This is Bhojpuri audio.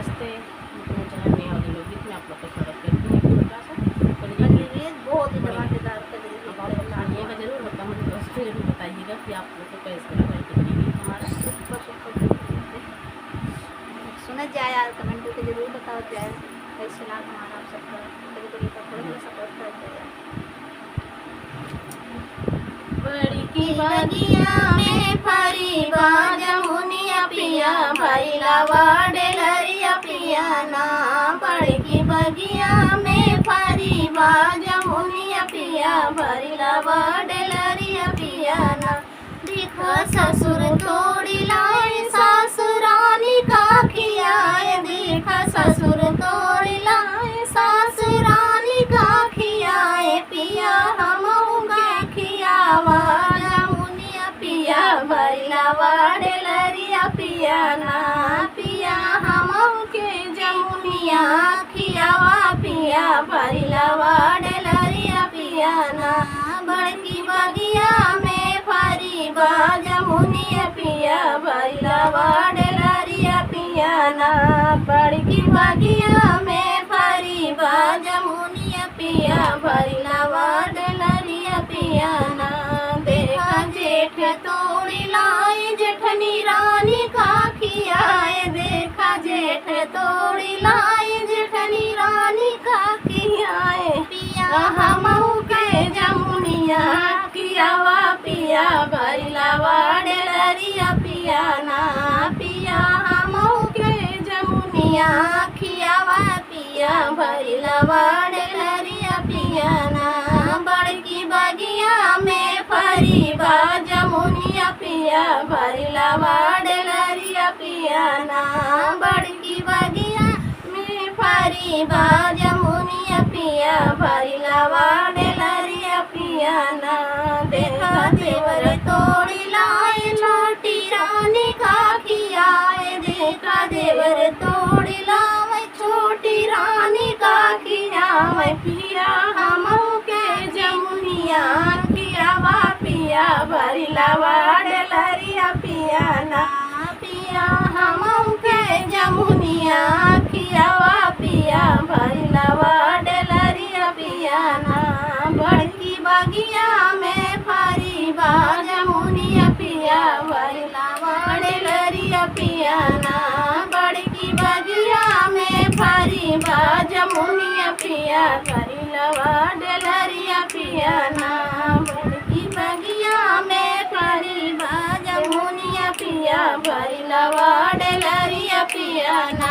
नमस्ते, अपने चैनल में और लोकगीत में आप लोग का स्वागत करती हूँ। छोटा सा कलीरेज बहुत ही धमाकेदार कलीरेज अब आप लोग खाइएगा जरूर और कमेंट बॉक्स में जरूर बताइएगा कि आप लोग को कैसा लगा कलीरेज हमारा। सुना जाए यार, कमेंट करके जरूर बताओ जाए कैसे लगा हमारा। आप सबका कभी कभी तो थोड़ा सपोर्ट करते हैं। बड़ी की बगिया में फरी बाजमुनिया पिया भैला वाडेलरिया पिया ना। बड़ी की बगिया में फरी बाजमुनिया पिया भैला वाडेलरिया पिया ना। देखा ससुर तोड़ी लाए सासुरानी का खियाए। देखा ससुर तोड़ी लाए सासुरानी का खियाए। पिया हम खियावा जमुनिया पिया भैला वाडेलरिया पिया ना। पिया हम के जमुनिया खियावा पिया भैला वाडेलरिया पिया ना। बड़की बगिया में फरी बाजमुनिया पिया भैला वाडेलरिया पिया ना। बड़की बगिया में फरी बाजमुनिया पिया भैला वाडेलरिया पिया ना। देखा जेठ तोड़ी लाए जेठनी रानी का खियाए। देखा जेठ तोड़ी लाए जेठनी रानी का खियाए। पिया हमहु के जमुनिया खियावा पिया भैला वाडेलरिया पिया ना। पिया हमहु के जमुनिया खियावा पिया भैला वाडेलरिया पिया ना। बड़की बगिया में फरी बाजमुनिया पिया भैला वाडेलरिया पिया ना। बड़की बगिया में फरी बाजमुनिया पिया भैला वाडेलरिया पिया ना। देखा देवर तोड़ी लाए छोटी रानी का खियाए। देखा देवर तोड़ी लाए छोटी रानी का खियाए। पिया हम के जमुनिया खियावा पिया भैला वाडेलरिया पिया ना। पिया हम के जमुनिया खियावा पिया भैला वाडेलरिया पिया ना। बड़की बगिया में फरी बाजमुनिया पिया भैला वाडेलरिया पिया ना। बड़की बगिया में फरी बाजमुनिया पिया भैला वाडेलरिया पिया ना। बड़की बगिया में फरी बाजमुनिया पिया भैला वाडेलरिया पिया ना।